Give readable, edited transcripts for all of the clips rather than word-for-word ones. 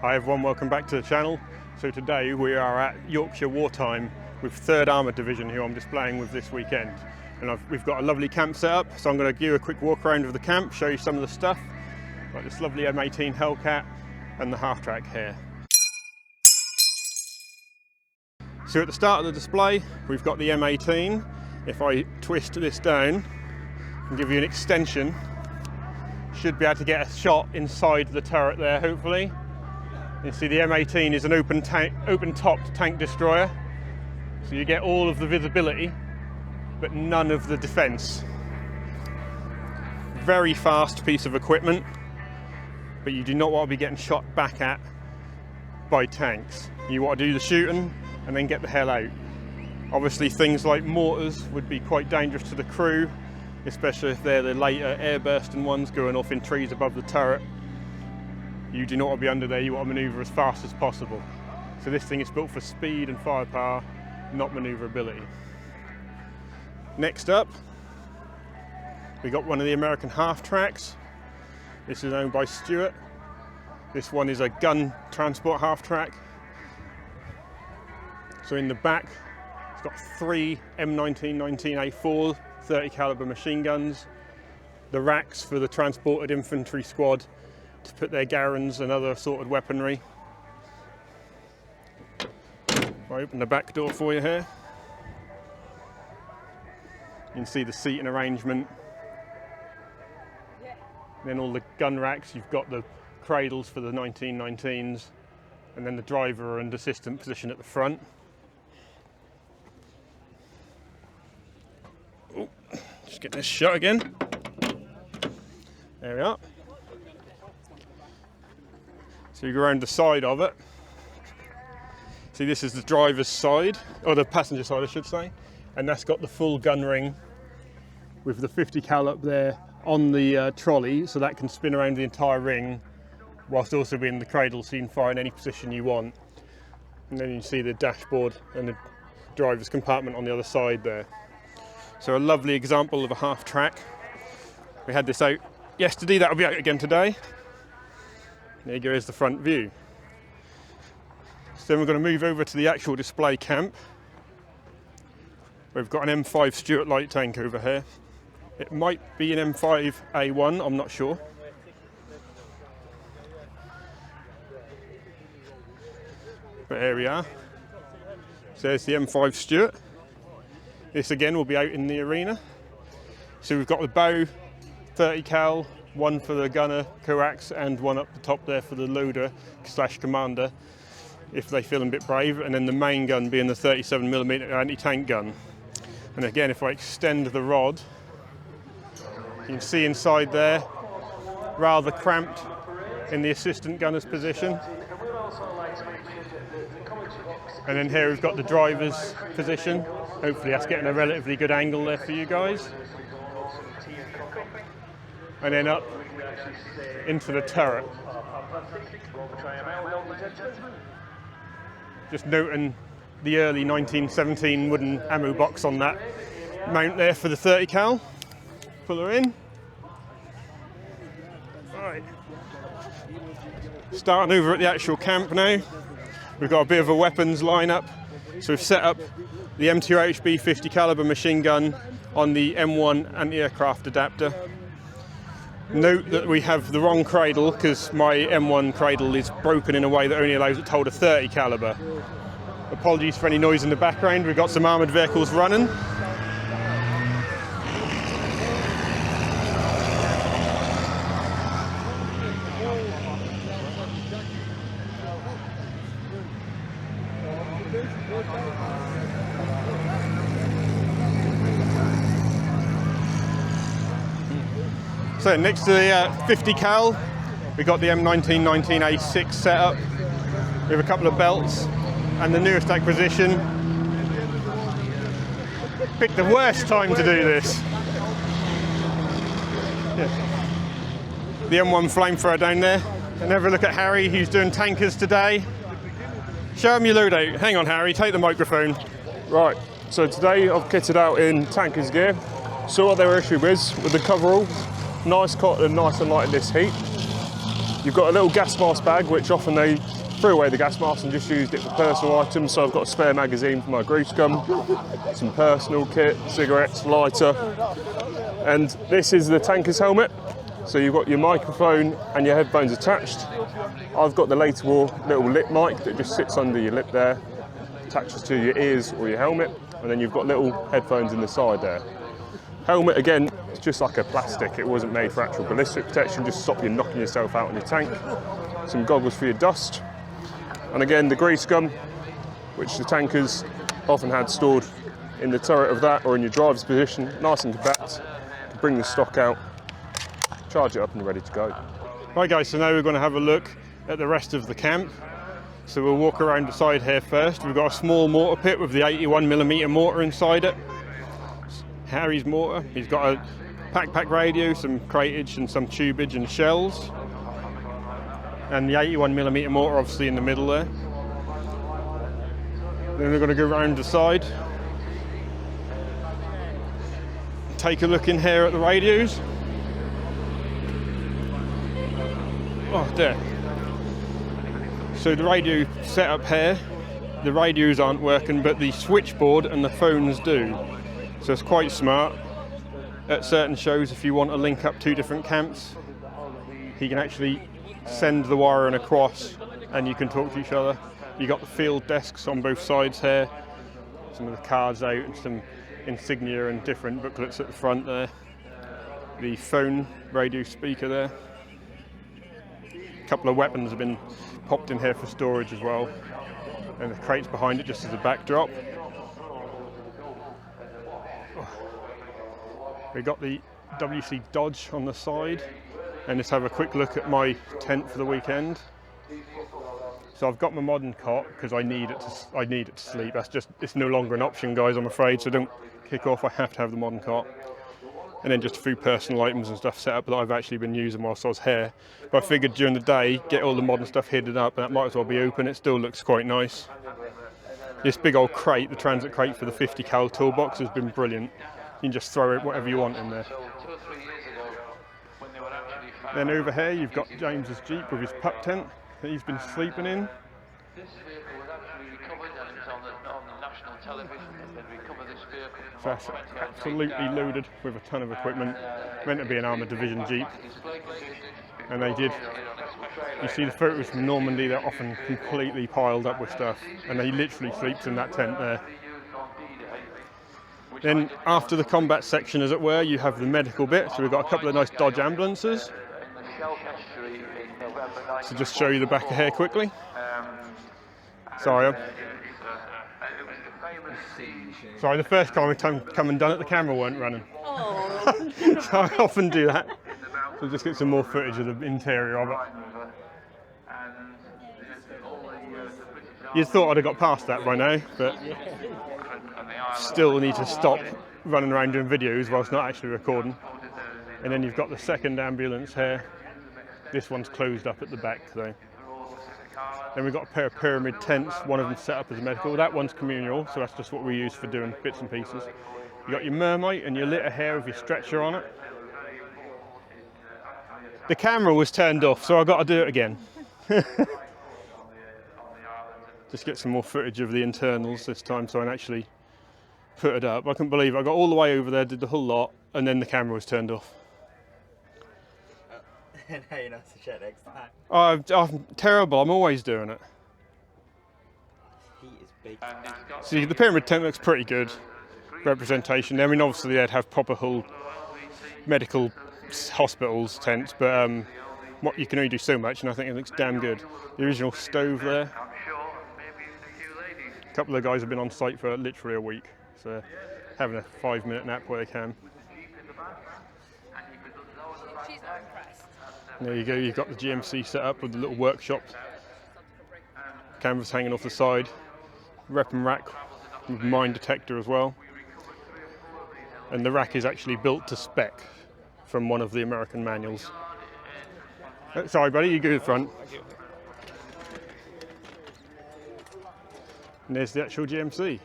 Hi everyone, welcome back to the channel. So today we are at Yorkshire Wartime with 3rd Armoured Division, who I'm displaying with this weekend. And we've got a lovely camp set up, so I'm going to give you a quick walk around of the camp, show you some of the stuff, like this lovely M18 Hellcat and the Halftrack here. So at the start of the display, we've got the M18. If I twist this down and give you an extension, should be able to get a shot inside the turret there, hopefully. You see the M18 is an open-topped tank destroyer, so you get all of the visibility, but none of the defence. Very fast piece of equipment, but you do not want to be getting shot back at by tanks. You want to do the shooting and then get the hell out. Obviously things like mortars would be quite dangerous to the crew, especially if they're the later air-bursting ones going off in trees above the turret. You do not want to be under there, you want to manoeuvre as fast as possible. So this thing is built for speed and firepower, not manoeuvrability. Next up, we got one of the American Halftracks. This is owned by Stuart. This one is a gun transport half-track. So in the back, it's got 3 M19 19A4 30 caliber machine guns, the racks for the transported infantry squad to put their Garons and other assorted weaponry. I'll open the back door for you here. You can see the seating arrangement. Then all the gun racks, you've got the cradles for the 1919s, and then the driver and assistant position at the front. Oh, just get this shut again. There we are. So you go around the side of it. See, this is the driver's side, or the passenger side I should say, and that's got the full gun ring with the 50 cal up there on the trolley, so that can spin around the entire ring whilst also being in the cradle, so you can fire in any position you want. And then you can see the dashboard and the driver's compartment on the other side there. So a lovely example of a half-track. We had this out yesterday, that'll be out again today. There goes the front view. So then we're going to move over to the actual display camp. We've got an M5 Stuart light tank over here. It might be an M5A1, I'm not sure. But here we are. So there's the M5 Stuart. This again will be out in the arena. So we've got the bow 30 cal, one for the gunner coax and one up the top there for the loader / commander if they feel a bit brave, and then the main gun being the 37mm anti-tank gun. And again, if I extend the rod, you can see inside there, rather cramped in the assistant gunner's position. And then here we've got the driver's position. Hopefully that's getting a relatively good angle there for you guys. And then up into the turret. Just noting the early 1917 wooden ammo box on that mount there for the 30 cal. Pull her in. Right. Starting over at the actual camp now. We've got a bit of a weapons lineup. So we've set up the M2HB 50 caliber machine gun on the M1 anti-aircraft adapter. Note that we have the wrong cradle because my M1 cradle is broken in a way that only allows it to hold a 30 caliber. Apologies for any noise in the background, we've got some armoured vehicles running. So next to the 50 cal, we've got the M19 19A6 set up with a couple of belts and the newest acquisition. Picked the worst time to do this. Yeah. The M1 flamethrower down there. And have a look at Harry, who's doing tankers today. Show him your loadout. Hang on Harry, take the microphone. Right, so today I've kitted out in tankers gear. So what their issue is with the coveralls, nice cotton, nice and light in this heat. You've got a little gas mask bag, which often they threw away the gas mask and just used it for personal items. So I've got a spare magazine for my grease gun, some personal kit, cigarettes, lighter. And this is the tanker's helmet. So you've got your microphone and your headphones attached. I've got the later war little lip mic that just sits under your lip there, attaches to your ears or your helmet, and then you've got little headphones in the side there. Helmet, again, it's just like a plastic. It wasn't made for actual ballistic protection, just stop you knocking yourself out on your tank. Some goggles for your dust. And again, the grease gun, which the tankers often had stored in the turret of that or in your driver's position, nice and compact. You bring the stock out, charge it up and you're ready to go. Right guys, so now we're going to have a look at the rest of the camp. So we'll walk around the side here first. We've got a small mortar pit with the 81mm mortar inside it. Harry's mortar. He's got a pack radio, some cratage and some tubage and shells. And the 81mm mortar obviously in the middle there. Then we're going to go around the side. Take a look in here at the radios. Oh, there. So the radio setup here, the radios aren't working, but the switchboard and the phones do. So it's quite smart. At certain shows, if you want to link up two different camps, he can actually send the wiring across and you can talk to each other. You got the field desks on both sides here, some of the cards out and some insignia and different booklets at the front there. The phone radio speaker there. A couple of weapons have been popped in here for storage as well, and the crates behind it just as a backdrop. We got the WC Dodge on the side, and let's have a quick look at my tent for the weekend. So I've got my modern cot because I need it to sleep. It's no longer an option, guys, I'm afraid. So don't kick off. I have to have the modern cot. And then just a few personal items and stuff set up that I've actually been using whilst I was here. But I figured during the day, get all the modern stuff hidden up, and that might as well be open. It still looks quite nice. This big old crate, the transit crate for the 50 cal toolbox, has been brilliant. You can just throw whatever you want in there. Then over here you've got James's Jeep with his pup tent that he's been sleeping in. This vehicle was actually recovered and it's on the national television. They recovered this vehicle So that's absolutely loaded with a ton of equipment. Meant to be an armoured division Jeep. And they did. You see the photos from Normandy, they're often completely piled up with stuff. And he literally sleeps in that tent there. Then after the combat section, as it were, you have the medical bit. So we've got a couple of nice Dodge ambulances. So just show you the back of here quickly. Sorry, the first time come and done it, the camera weren't running. Oh. So I often do that. So just get some more footage of the interior of it. You'd thought I'd have got past that by now, but still need to stop running around doing videos whilst not actually recording. And then you've got the second ambulance here. This one's closed up at the back though. Then we've got a pair of pyramid tents, one of them set up as medical. That one's communal, so that's just what we use for doing bits and pieces. You've got your mermite and your litter here with your stretcher on it. The camera was turned off, so I've got to do it again. Just get some more footage of the internals this time so I can actually put it up. I couldn't believe it. I got all the way over there, did the whole lot, and then the camera was turned off. Now you know to check next time. I'm terrible, I'm always doing it. Heat is big. See, the pyramid tent looks pretty good. Representation. I mean, obviously they'd have proper whole medical hospitals tents, but what you can only do so much, and I think it looks damn good. The original stove there. A couple of guys have been on site for literally a week, so having a 5-minute nap where they can. And there you go, you've got the GMC set up with the little workshop. Cameras hanging off the side. Rep and rack with mine detector as well. And the rack is actually built to spec from one of the American manuals. Sorry buddy, you go to the front. And there's the actual GMC.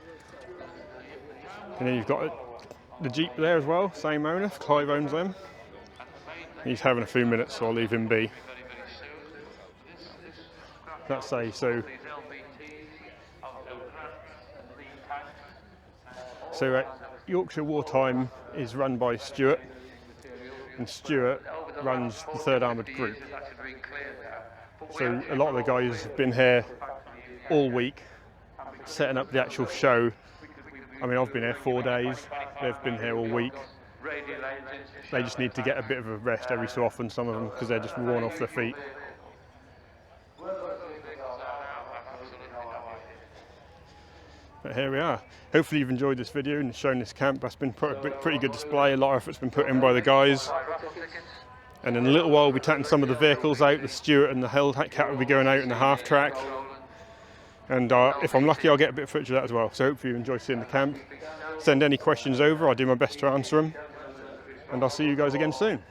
And then you've got the Jeep there as well, same owner, Clive owns them. He's having a few minutes, so I'll leave him be. let's say. So Yorkshire Wartime is run by Stuart, and Stuart runs the 3rd Armoured Group. So a lot of the guys have been here all week setting up the actual show. I mean, I've been here 4 days, they've been here all week. They just need to get a bit of a rest every so often, some of them, because they're just worn off their feet. But here we are. Hopefully you've enjoyed this video and shown this camp. That's been a pretty good display. A lot of effort's been put in by the guys. And in a little while we'll be taking some of the vehicles out. The Stuart and the Hellcat will be going out in the half-track. And if I'm lucky, I'll get a bit of footage of that as well. So hopefully you enjoy seeing the camp. Send any questions over, I'll do my best to answer them. And I'll see you guys again soon.